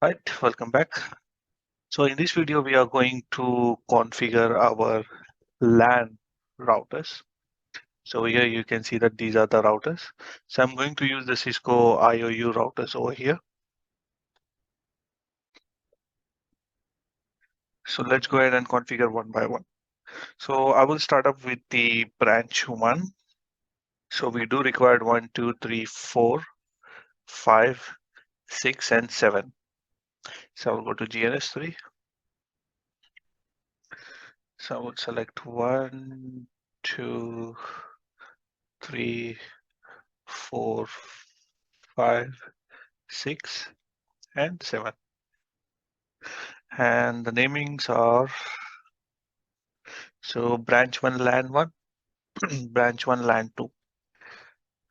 Right, welcome back. So in this video, we are going to configure our LAN routers. So here you can see that these are the routers. So I'm going to use the Cisco IOU routers over here. So let's go ahead and configure one by one. So I will start up with the branch one. So we do require 1, 2, 3, 4, 5, 6, and 7. So I'll go to GNS3. So I will select 1, 2, 3, 4, 5, 6, and 7. And the namings are so branch 1 LAN 1, branch 1 LAN 2.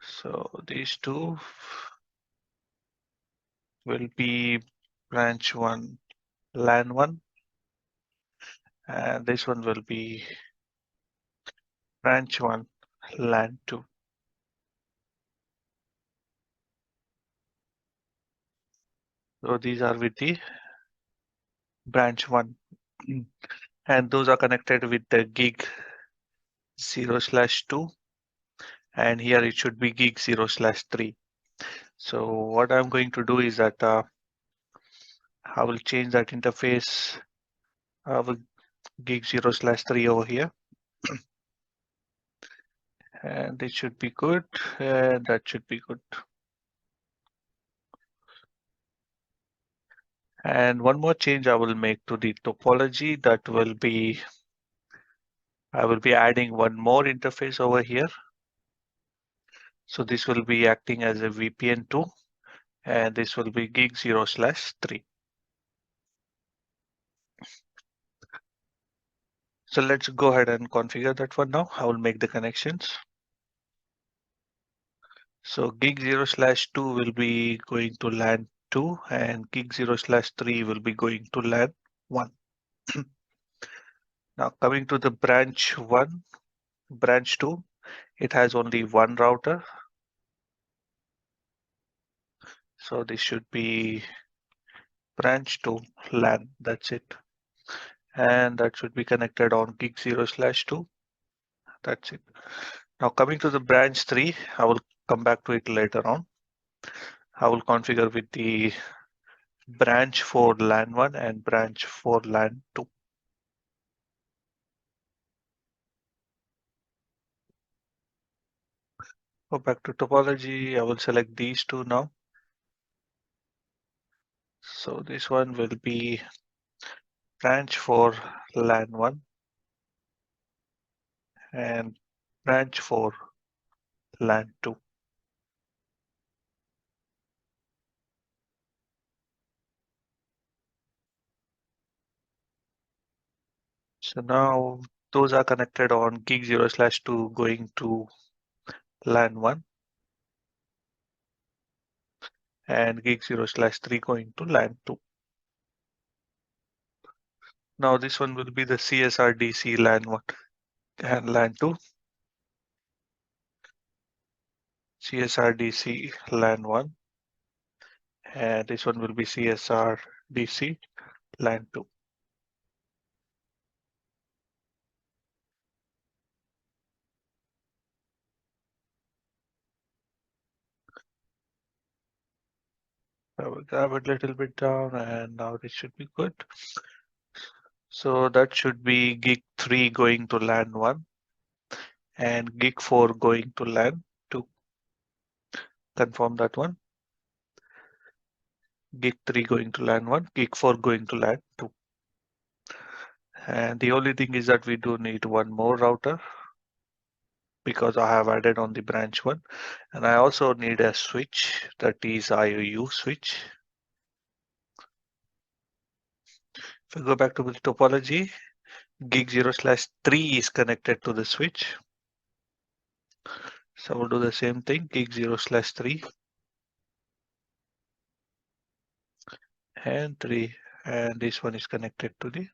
So these two will be branch 1 LAN 1, and this one will be branch 1 LAN 2. So these are with the branch 1, and those are connected with the gig 0/2, and here it should be gig 0/3. So what I'm going to do is that I will change that interface. I will gig 0/3 over here, and it should be good, and that should be good. And one more change I will make to the topology, that will be I will be adding one more interface over here. So this will be acting as a VPN2, and this will be gig 0/3. So let's go ahead and configure that one now. I will make the connections. So gig 0/2 will be going to LAN 2, and gig 0/3 will be going to LAN 1. Now coming to the branch 1, branch 2, it has only one router. So this should be branch 2 LAN, that's it. And that should be connected on gig 0/2. That's it. Now coming to the branch 3, I will come back to it later on. I will configure with the branch 4 LAN 1 and branch 4 LAN 2. Go back to topology. I will select these two now. So this one will be branch 4 LAN 1 and branch 4 LAN 2. So now those are connected on gig 0/2 going to LAN 1 and gig 0/3 going to LAN 2. Now this one will be the CSRDC LAN 1 and LAN 2. CSRDC LAN 1, and this one will be CSRDC LAN 2. I will grab it a little bit down, and now this should be good. So that should be gig 3 going to LAN 1 and gig 4 going to LAN 2. Confirm that one. Gig 3 going to LAN 1, gig 4 going to LAN 2. And the only thing is that we do need one more router because I have added on the branch 1. And I also need a switch, that is IOU switch. If we go back to the topology, gig 0/3 is connected to the switch. So we'll do the same thing, gig 0/3 and 3, and this one is connected to the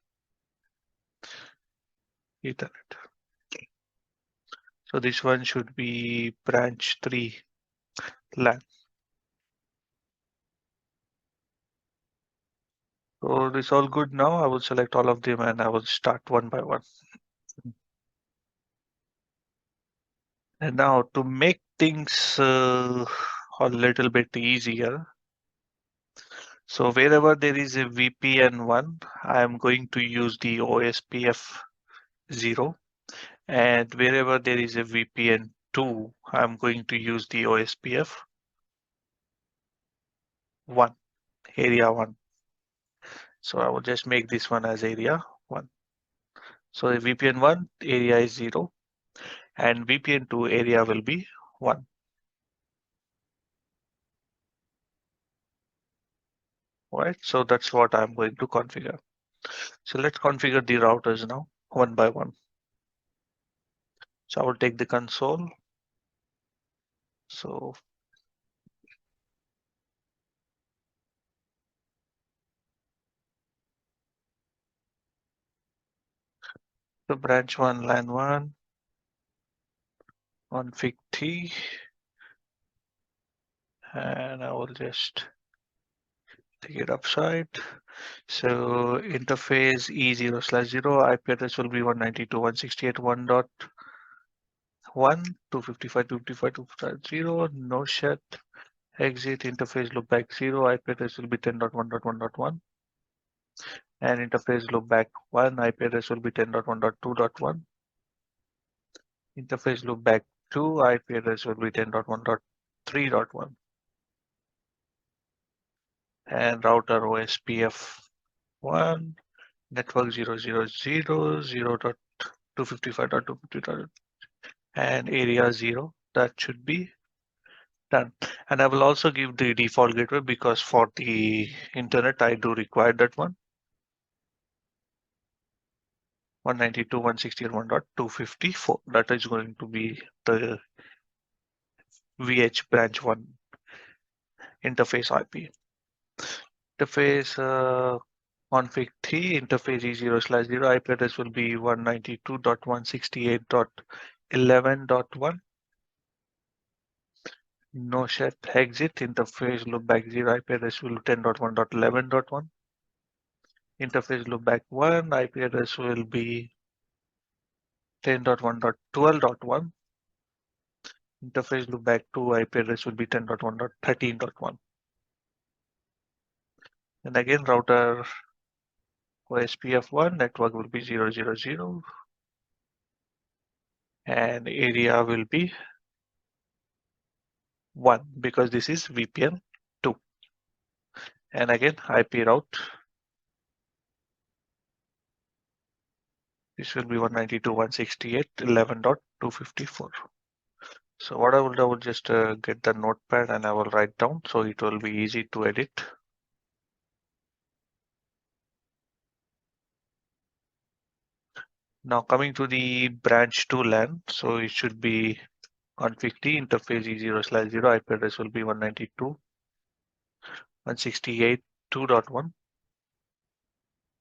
Ethernet. So this one should be branch 3 LAN. So this all good now. I will select all of them and I will start one by one. And now to make things a little bit easier, so wherever there is a VPN 1, I am going to use the OSPF 0, and wherever there is a VPN 2, I'm going to use the OSPF 1, area 1. So I will just make this one as area 1. So the VPN 1 area is 0 and VPN 2 area will be 1. Right, so that's what I'm going to configure. So let's configure the routers now one by one. So I will take the console. So the branch 1 LAN 1 config T, and I will just take it upside. So interface E0/0 IP address will be 192.168.1.1 255.255.250. No shut. Exit interface loopback 0. IP address will be 10.1.1.1 and interface loopback 1. IP address will be 10.1.2.1. Interface loopback 2. IP address will be 10.1.3.1 and router OSPF 1 network 0.0.0.255.250 and area 0. That should be done. And I will also give the default gateway because for the internet I do require that one. 192.168.1.254. That is going to be the VH branch 1 interface IP. Interface config 3 interface E0/0 IP address will be 192.168.11.1. No shut exit interface loopback 0 IP address will 10.1.11.1. Interface loopback 1 IP address will be 10.1.12.1. Interface loopback 2 IP address will be 10.1.13.1. And again router OSPF 1 network will be 0.0.0 and area will be 1 because this is VPN 2. And again IP route, this will be 192.168.11.254. So what I will just get the notepad and I will write down so it will be easy to edit. Now coming to the branch 2 LAN, so it should be config T interface E0/0 IP address will be 192.168.2.1.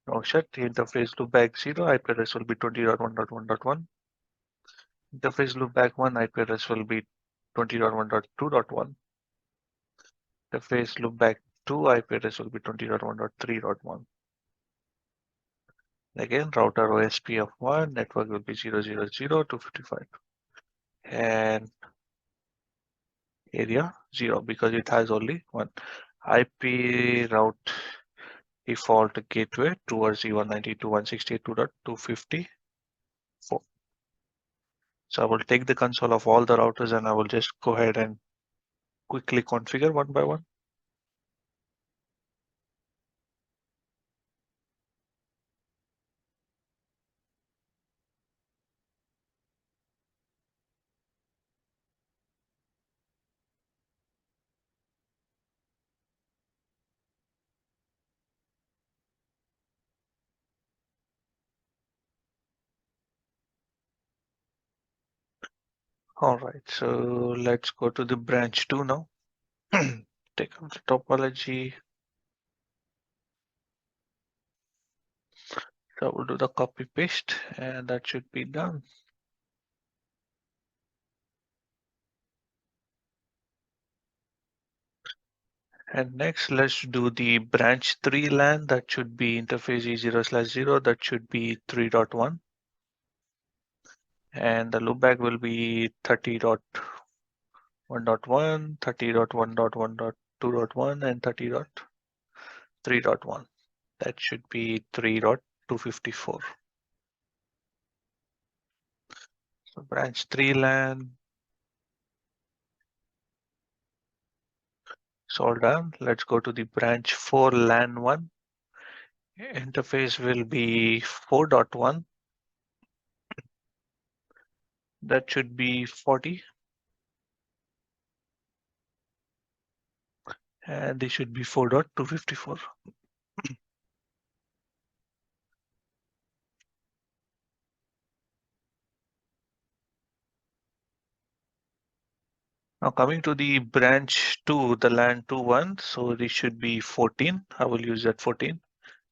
No shut interface loopback 0 IP address will be 20.1.1.1. Interface loopback 1 IP address will be 20.1.2.1. Interface loopback 2 IP address will be 20.1.3.1. Again, router OSPF 1 network will be 0.0.0.255 and area 0 because it has only one. IP route default gateway towards E192.168.2.254. So I will take the console of all the routers and I will just go ahead and quickly configure one by one. All right, so let's go to the branch 2 now. Take out the topology. So we'll do the copy paste and that should be done. And next, let's do the branch 3 LAN. That should be interface E0/0. That should be 3.1. And the loopback will be 30.1.1, 30.1.1.2.1, and 30.3.1. That should be 3.254. So branch 3 LAN, it's all done. Let's go to the branch 4 LAN 1. Interface will be 4.1. That should be 40. And this should be 4.254. Now coming to the branch 2, the LAN 2.1. So this should be 14. I will use that 14.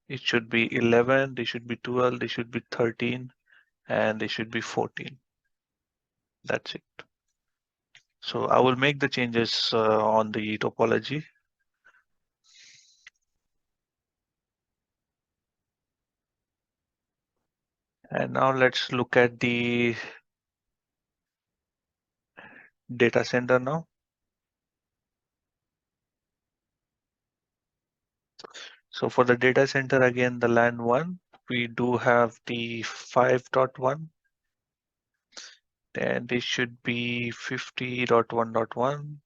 It should be 11. This should be 12. This should be 13. And this should be 14. That's it. So I will make the changes on the topology. And now let's look at the data center now. So for the data center, again, the LAN 1, we do have the 5.1. Then this should be 50.1.1.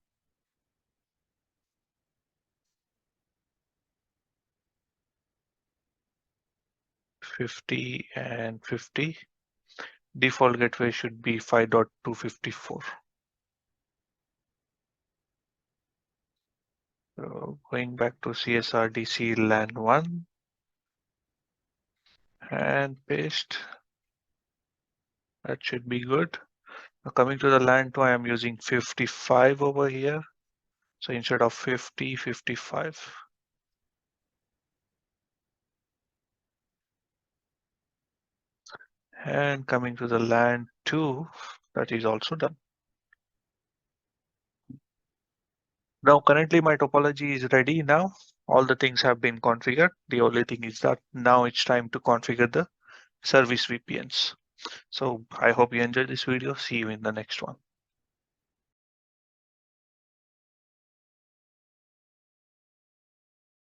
50 and 50. Default gateway should be 5.254. So going back to CSRDC LAN 1 and paste. That should be good. Now coming to the LAN 2, I am using 55 over here. So instead of 50, 55. And coming to the LAN 2, that is also done. Now currently my topology is ready now. All the things have been configured. The only thing is that now it's time to configure the service VPNs. So I hope you enjoyed this video. See you in the next one.